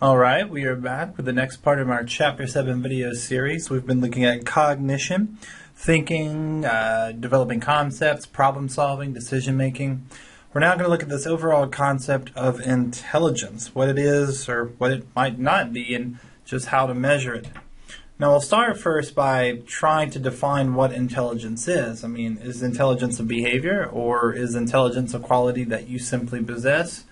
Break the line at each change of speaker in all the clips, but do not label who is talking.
Alright, we are back with the next part of our Chapter 7 video series. We've been looking at cognition, thinking, developing concepts, problem solving, decision making. We're now going to look at this overall concept of intelligence, what it is or what it might not be, and just how to measure it. Now we'll start first by trying to define what intelligence is. I mean, is intelligence a behavior, or is intelligence a quality that you simply possess?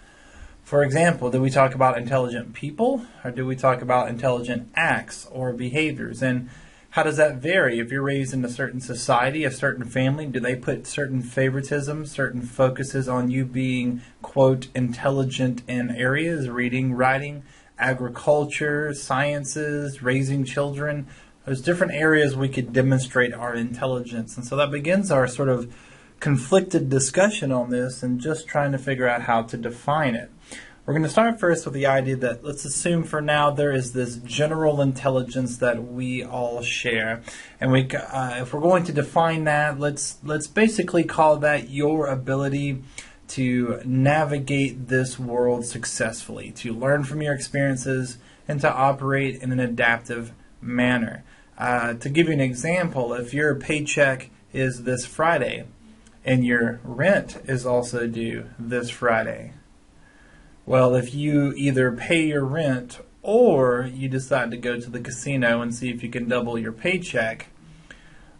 For example, do we talk about intelligent people, or do we talk about intelligent acts or behaviors? And how does that vary? If you're raised in a certain society, a certain family, do they put certain favoritism, certain focuses on you being, quote, intelligent in areas, reading, writing, agriculture, sciences, raising children? There's different areas we could demonstrate our intelligence. And so that begins our sort of conflicted discussion on this and just trying to figure out how to define it. We're going to start first with the idea that let's assume for now there is this general intelligence that we all share, and if we're going to define that, let's basically call that your ability to navigate this world successfully, to learn from your experiences, and to operate in an adaptive manner. To give you an example, if your paycheck is this Friday and your rent is also due this Friday, well, if you either pay your rent or you decide to go to the casino and see if you can double your paycheck,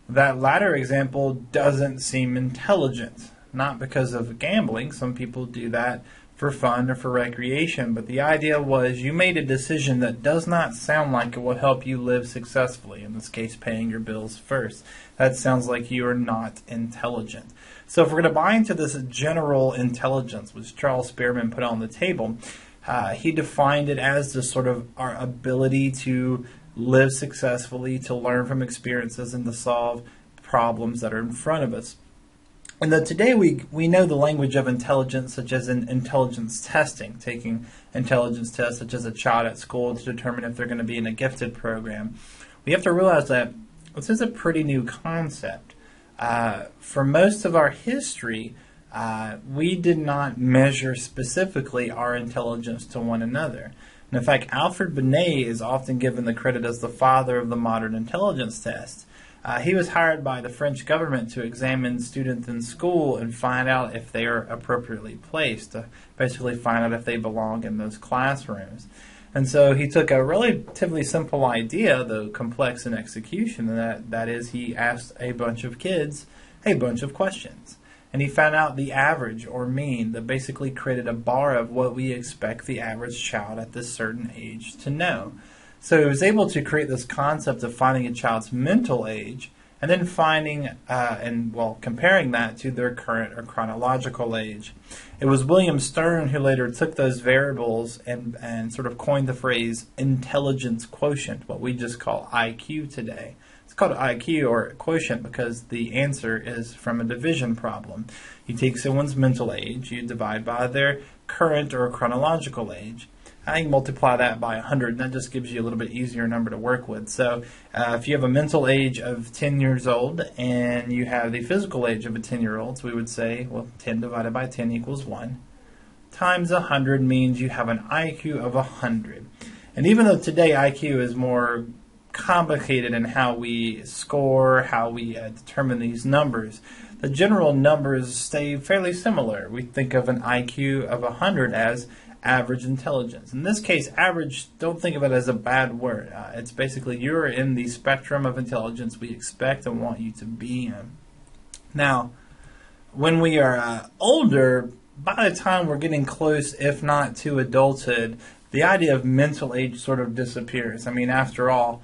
that latter example doesn't seem intelligent. Not because of gambling. Some people do that for fun or for recreation. But the idea was you made a decision that does not sound like it will help you live successfully. In this case, paying your bills first. That sounds like you are not intelligent. So if we're going to buy into this general intelligence, which Charles Spearman put on the table, he defined it as the sort of our ability to live successfully, to learn from experiences, and to solve problems that are in front of us. And that today we know the language of intelligence, such as in intelligence testing, taking intelligence tests such as a child at school to determine if they're going to be in a gifted program. We have to realize that this is a pretty new concept. For most of our history, we did not measure specifically our intelligence to one another. And in fact, Alfred Binet is often given the credit as the father of the modern intelligence test. He was hired by the French government to examine students in school and find out if they are appropriately placed, to basically find out if they belong in those classrooms. And so he took a relatively simple idea, though complex in execution, and that is he asked a bunch of kids a bunch of questions. And he found out the average or mean that basically created a bar of what we expect the average child at this certain age to know. So he was able to create this concept of finding a child's mental age and then finding comparing that to their current or chronological age. It was William Stern who later took those variables and sort of coined the phrase intelligence quotient, what we just call IQ today. It's called IQ or quotient because the answer is from a division problem. You take someone's mental age, you divide by their current or chronological age. I can multiply that by 100, and that just gives you a little bit easier number to work with. So if you have a mental age of 10 years old and you have the physical age of a 10-year-old, so we would say, well, 10 divided by 10 equals 1, times 100 means you have an IQ of 100. And even though today IQ is more complicated in how we score, how we determine these numbers, the general numbers stay fairly similar. We think of an IQ of 100 as average intelligence. In this case, average, don't think of it as a bad word. It's basically you're in the spectrum of intelligence we expect and want you to be in. Now, when we are older, by the time we're getting close, if not to adulthood, the idea of mental age sort of disappears. I mean, after all,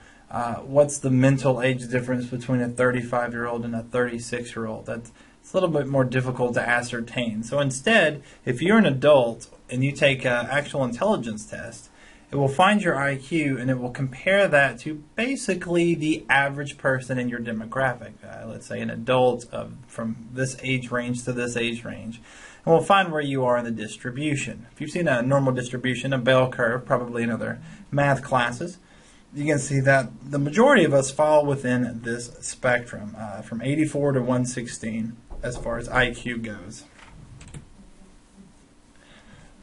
what's the mental age difference between a 35-year-old and a 36-year-old? It's a little bit more difficult to ascertain. So instead, if you're an adult and you take an actual intelligence test, it will find your IQ and it will compare that to basically the average person in your demographic. Let's say an adult from this age range to this age range. And we'll find where you are in the distribution. If you've seen a normal distribution, a bell curve, probably in other math classes, you can see that the majority of us fall within this spectrum, from 84 to 116 as far as IQ goes.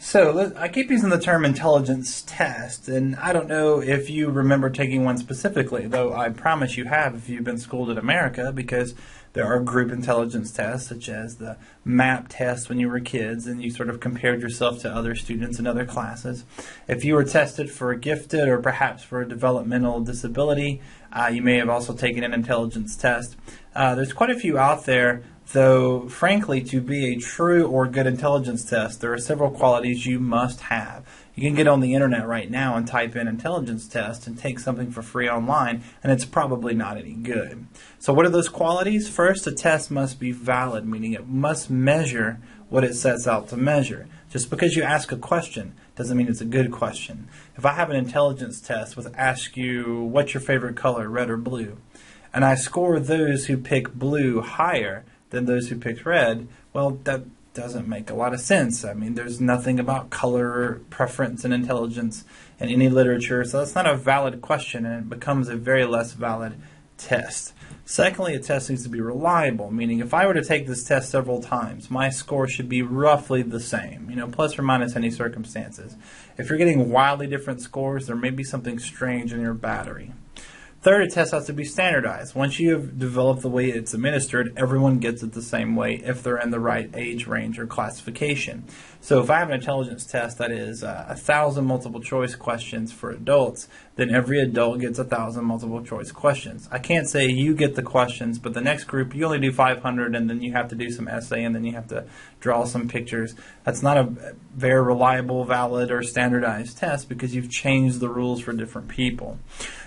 So I keep using the term intelligence test, and I don't know if you remember taking one specifically, though I promise you have if you've been schooled in America, because there are group intelligence tests, such as the MAP test when you were kids, and you sort of compared yourself to other students in other classes. If you were tested for a gifted or perhaps for a developmental disability, you may have also taken an intelligence test. There's quite a few out there. Though, frankly, to be a true or good intelligence test, there are several qualities you must have. You can get on the internet right now and type in intelligence test and take something for free online, and it's probably not any good. So what are those qualities? First, a test must be valid, meaning it must measure what it sets out to measure. Just because you ask a question doesn't mean it's a good question. If I have an intelligence test with ask you, what's your favorite color, red or blue, and I score those who pick blue higher than those who picked red, well, that doesn't make a lot of sense. I mean, there's nothing about color preference and intelligence in any literature, so that's not a valid question, and it becomes a very less valid test. Secondly, a test needs to be reliable, meaning if I were to take this test several times, my score should be roughly the same, plus or minus any circumstances. If you're getting wildly different scores, there may be something strange in your battery. Third, a test has to be standardized. Once you have developed the way it's administered, everyone gets it the same way if they're in the right age range or classification. So if I have an intelligence test that is 1,000 multiple choice questions for adults, then every adult gets 1,000 multiple choice questions. I can't say you get the questions, but the next group you only do 500, and then you have to do some essay, and then you have to draw some pictures. That's not a very reliable, valid, or standardized test because you've changed the rules for different people.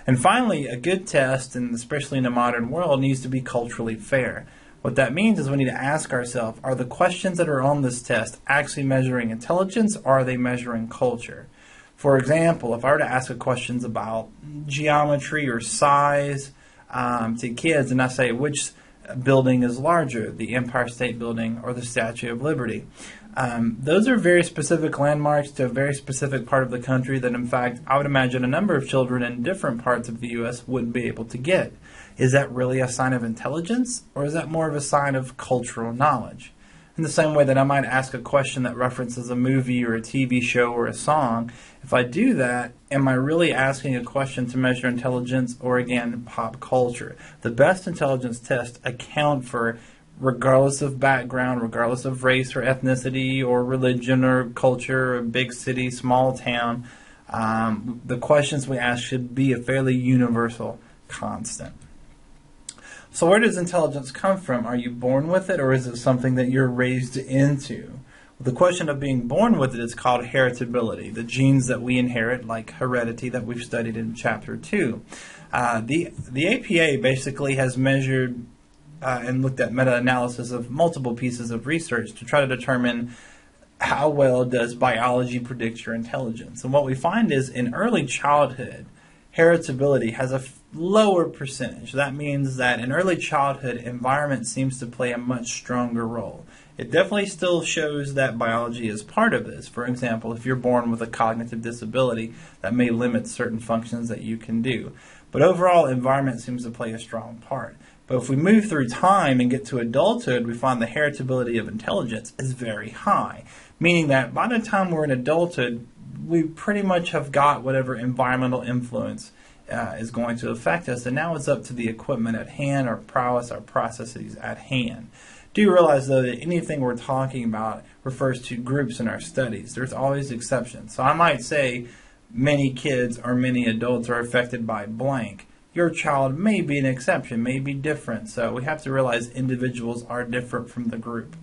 And finally, a good test, and especially in a modern world, needs to be culturally fair. What that means is we need to ask ourselves, are the questions that are on this test actually measuring intelligence, or are they measuring culture? For example, if I were to ask questions about geometry or size to kids, and I say, which building is larger, the Empire State Building or the Statue of Liberty? Those are very specific landmarks to a very specific part of the country that, in fact, I would imagine a number of children in different parts of the U.S. wouldn't be able to get. Is that really a sign of intelligence, or is that more of a sign of cultural knowledge? In the same way that I might ask a question that references a movie or a TV show or a song, if I do that, am I really asking a question to measure intelligence or, again, pop culture? The best intelligence tests account for, regardless of background, regardless of race or ethnicity or religion or culture or big city, small town, the questions we ask should be a fairly universal constant. So where does intelligence come from? Are you born with it, or is it something that you're raised into? Well, the question of being born with it is called heritability, the genes that we inherit, like heredity that we've studied in Chapter 2. The APA basically has measured and looked at meta-analysis of multiple pieces of research to try to determine how well does biology predict your intelligence. And what we find is in early childhood, heritability has a lower percentage. That means that in early childhood, environment seems to play a much stronger role. It definitely still shows that biology is part of this. For example, if you're born with a cognitive disability, that may limit certain functions that you can do. But overall, environment seems to play a strong part. But if we move through time and get to adulthood, we find the heritability of intelligence is very high, meaning that by the time we're in adulthood, we pretty much have got whatever environmental influence is going to affect us, and now it's up to the equipment at hand, our prowess, our processes at hand. Do realize, though, that anything we're talking about refers to groups in our studies. There's always exceptions. So I might say many kids or many adults are affected by blank. Your child may be an exception, may be different. So we have to realize individuals are different from the group.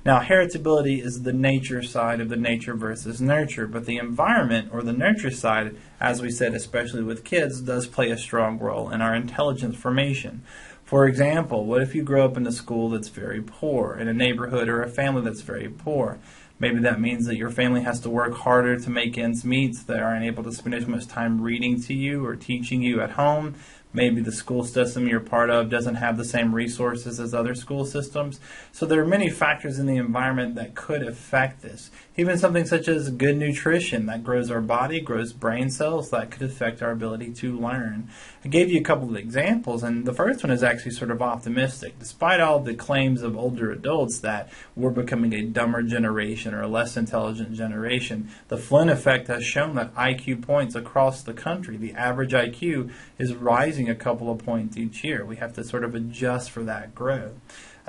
Now, heritability is the nature side of the nature versus nurture, but the environment or the nurture side, as we said, especially with kids, does play a strong role in our intelligence formation. For example, what if you grow up in a school that's very poor, in a neighborhood or a family that's very poor? Maybe that means that your family has to work harder to make ends meet, so they aren't able to spend as much time reading to you or teaching you at home. Maybe the school system you're part of doesn't have the same resources as other school systems. So there are many factors in the environment that could affect this. Even something such as good nutrition that grows our body, grows brain cells, that could affect our ability to learn. I gave you a couple of examples, and the first one is actually sort of optimistic. Despite all the claims of older adults that we're becoming a dumber generation or a less intelligent generation, the Flynn effect has shown that IQ points across the country, the average IQ is rising a couple of points each year. We have to sort of adjust for that growth.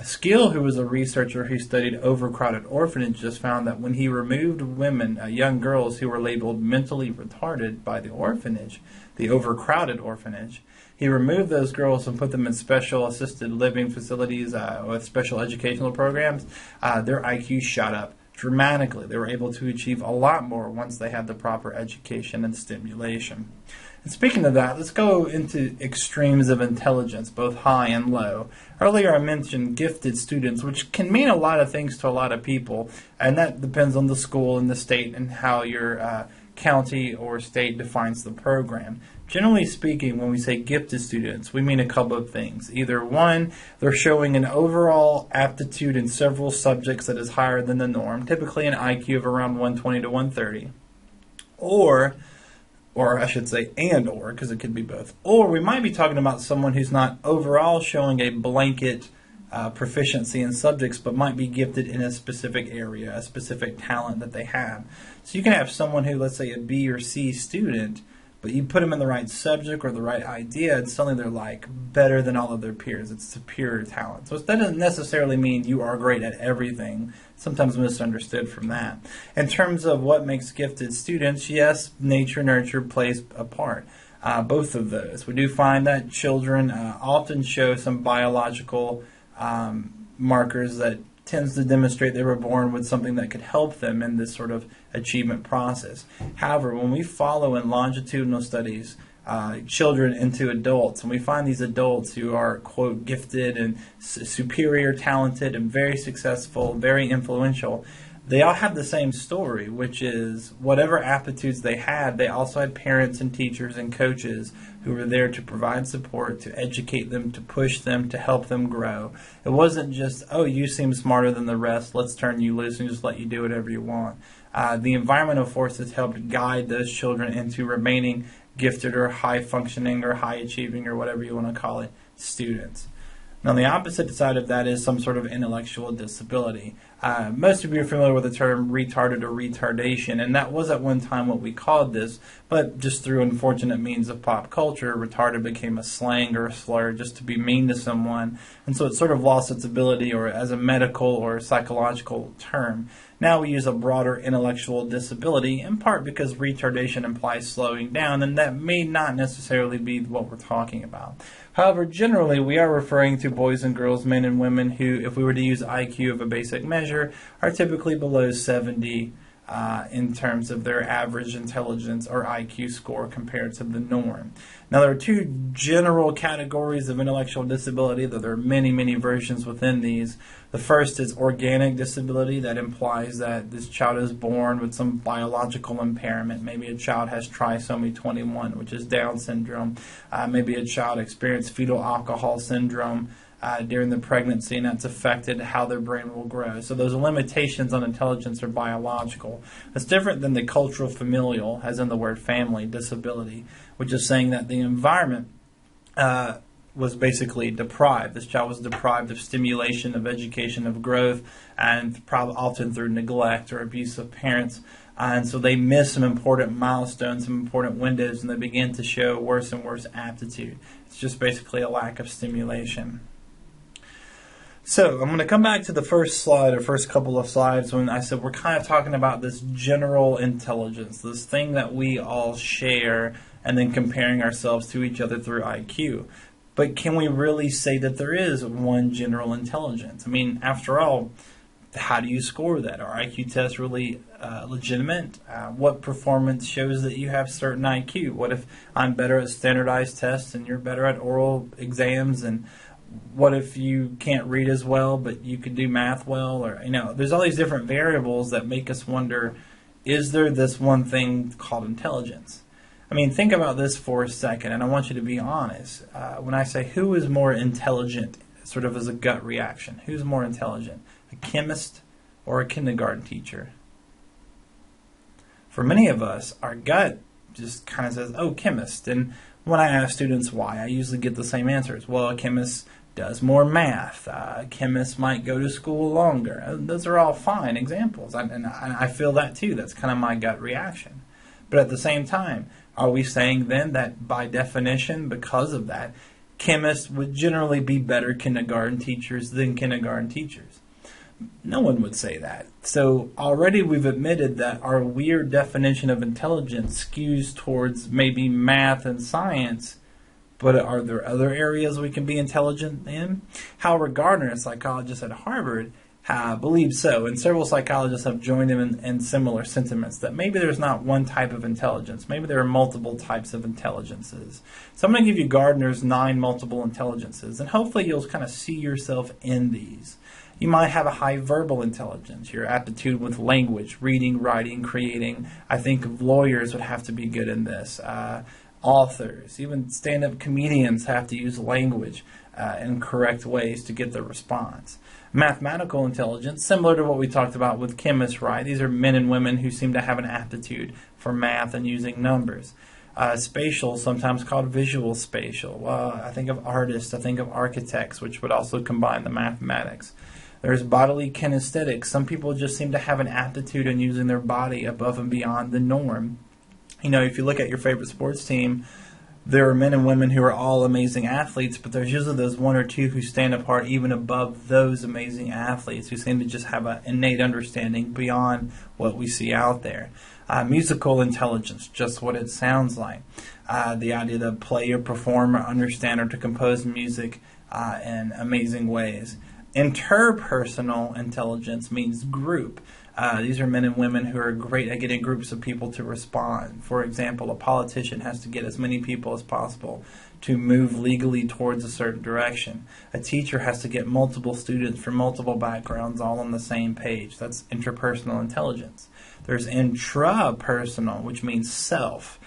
Skill, who was a researcher who studied overcrowded orphanages, found that when he removed women, young girls who were labeled mentally retarded by the orphanage, the overcrowded orphanage, he removed those girls and put them in special assisted living facilities with special educational programs. Their IQ shot up dramatically. They were able to achieve a lot more once they had the proper education and stimulation. And speaking of that, let's go into extremes of intelligence, both high and low. Earlier I mentioned gifted students, which can mean a lot of things to a lot of people, and that depends on the school and the state and how your county or state defines the program. Generally speaking, when we say gifted students, we mean a couple of things. Either one, they're showing an overall aptitude in several subjects that is higher than the norm, typically an IQ of around 120 to 130, or I should say or, because it could be both. Or we might be talking about someone who's not overall showing a blanket proficiency in subjects, but might be gifted in a specific area, a specific talent that they have. So you can have someone who, let's say, a B or C student, but you put them in the right subject or the right idea, and suddenly they're like better than all of their peers. It's superior talent. So that doesn't necessarily mean you are great at everything. Sometimes misunderstood from that. In terms of what makes gifted students, yes, nature, nurture plays a part. Both of those. We do find that children often show some biological markers that tends to demonstrate they were born with something that could help them in this sort of achievement process. However, when we follow in longitudinal studies children into adults, and we find these adults who are, quote, gifted and superior, talented, and very successful, very influential, they all have the same story, which is whatever aptitudes they had, they also had parents and teachers and coaches who were there to provide support, to educate them, to push them, to help them grow. It wasn't just, oh, you seem smarter than the rest, let's turn you loose and just let you do whatever you want. The environmental forces helped guide those children into remaining gifted or high functioning or high achieving or whatever you want to call it students. Now, the opposite side of that is some sort of intellectual disability. Most of you are familiar with the term retarded or retardation, and that was at one time what we called this, but just through unfortunate means of pop culture, retarded became a slang or a slur just to be mean to someone, and so it sort of lost its ability or as a medical or psychological term. Now we use a broader intellectual disability, in part because retardation implies slowing down, and that may not necessarily be what we're talking about. However, generally, we are referring to boys and girls, men and women who, if we were to use IQ of a basic measure, are typically below 70 in terms of their average intelligence or IQ score compared to the norm. Now, there are two general categories of intellectual disability, though there are many, many versions within these. The first is organic disability. That implies that this child is born with some biological impairment. Maybe a child has trisomy 21, which is Down syndrome. Maybe a child experienced fetal alcohol syndrome during the pregnancy, and that's affected how their brain will grow. So those limitations on intelligence are biological. It's different than the cultural familial, as in the word family, disability, which is saying that the environment was basically deprived. This child was deprived of stimulation, of education, of growth, and often through neglect or abuse of parents. And so they miss some important milestones, some important windows, and they begin to show worse and worse aptitude. It's just basically a lack of stimulation. So I'm going to come back to the first slide, or first couple of slides, when I said we're kind of talking about this general intelligence, this thing that we all share, and then comparing ourselves to each other through IQ. But can we really say that there is one general intelligence? I mean, after all, how do you score that? Are IQ tests really legitimate? What performance shows that you have certain IQ? What if I'm better at standardized tests and you're better at oral exams? And what if you can't read as well, but you can do math well? Or, there's all these different variables that make us wonder, is there this one thing called intelligence? I mean, think about this for a second, and I want you to be honest. When I say who is more intelligent, sort of as a gut reaction, who's more intelligent, a chemist or a kindergarten teacher? For many of us, our gut just kind of says, oh, chemist. And when I ask students why, I usually get the same answers. Well, a chemist does more math. Chemists might go to school longer. Those are all fine examples. And I feel that too. That's kind of my gut reaction. But at the same time, are we saying then that by definition, because of that, chemists would generally be better kindergarten teachers than kindergarten teachers? No one would say that. So already we've admitted that our weird definition of intelligence skews towards maybe math and science, but are there other areas we can be intelligent in? Howard Gardner, a psychologist at Harvard, believes so, and several psychologists have joined him in similar sentiments, that maybe there's not one type of intelligence. Maybe there are multiple types of intelligences. So I'm going to give you Gardner's 9 multiple intelligences, and hopefully you'll kind of see yourself in these. You might have a high verbal intelligence, your aptitude with language, reading, writing, creating. I think lawyers would have to be good in this. Authors, even stand-up comedians have to use language in correct ways to get the response. Mathematical intelligence, similar to what we talked about with chemists, right? These are men and women who seem to have an aptitude for math and using numbers. Spatial, sometimes called visual spatial. I think of artists, I think of architects, which would also combine the mathematics. There's bodily kinesthetics. Some people just seem to have an aptitude in using their body above and beyond the norm. You know, if you look at your favorite sports team, there are men and women who are all amazing athletes, but there's usually those 1 or 2 who stand apart even above those amazing athletes, who seem to just have an innate understanding beyond what we see out there. Musical intelligence, just what it sounds like. The idea to play or perform or understand or to compose music in amazing ways. Interpersonal intelligence means group. These are men and women who are great at getting groups of people to respond. For example, a politician has to get as many people as possible to move legally towards a certain direction. A teacher has to get multiple students from multiple backgrounds all on the same page. That's interpersonal intelligence. There's intrapersonal, which means self.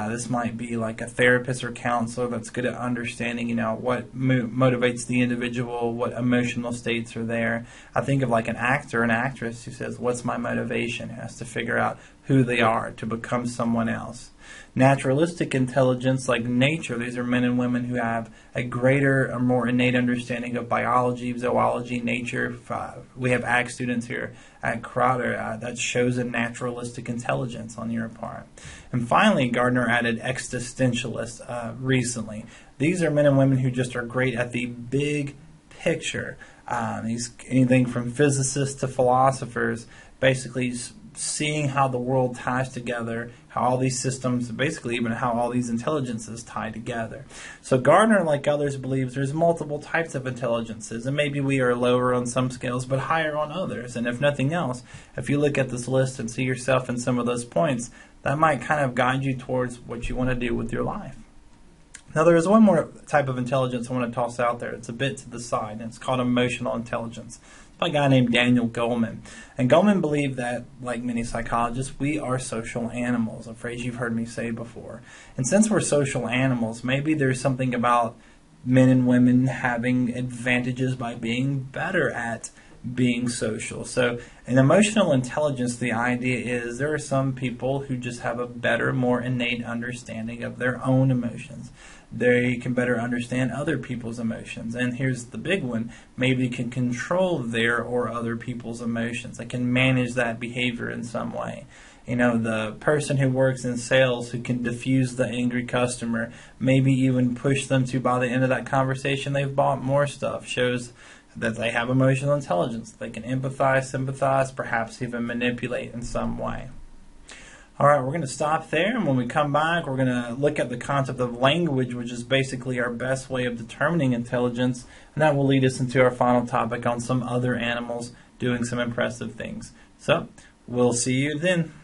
This might be like a therapist or counselor that's good at understanding, you know, what motivates the individual, what emotional states are there. I think of like an actor, an actress who says, what's my motivation? Has to figure out who they are to become someone else. Naturalistic intelligence, like nature, these are men and women who have a greater or more innate understanding of biology, zoology, nature. We have ag students here at Crowder. That shows a naturalistic intelligence on your part. And finally, Gardner added existentialists recently. These are men and women who just are great at the big picture. Anything from physicists to philosophers, basically seeing how the world ties together, how all these systems, basically even how all these intelligences tie together. So Gardner, like others, believes there's multiple types of intelligences, and maybe we are lower on some scales but higher on others. And if nothing else, if you look at this list and see yourself in some of those points, that might kind of guide you towards what you want to do with your life. Now there is one more type of intelligence I want to toss out there. It's a bit to the side, and it's called emotional intelligence. By a guy named Daniel Goleman. And Goleman believed that, like many psychologists, we are social animals, a phrase you've heard me say before. And since we're social animals, maybe there's something about men and women having advantages by being better at being social. So in emotional intelligence, the idea is there are some people who just have a better, more innate understanding of their own emotions. They can better understand other people's emotions. And here's the big one. Maybe can control their or other people's emotions. They can manage that behavior in some way. You know, the person who works in sales who can diffuse the angry customer, maybe even push them to, by the end of that conversation, they've bought more stuff, shows that they have emotional intelligence. They can empathize, sympathize, perhaps even manipulate in some way. All right, we're going to stop there, and when we come back, we're going to look at the concept of language, which is basically our best way of determining intelligence, and that will lead us into our final topic on some other animals doing some impressive things. So, we'll see you then.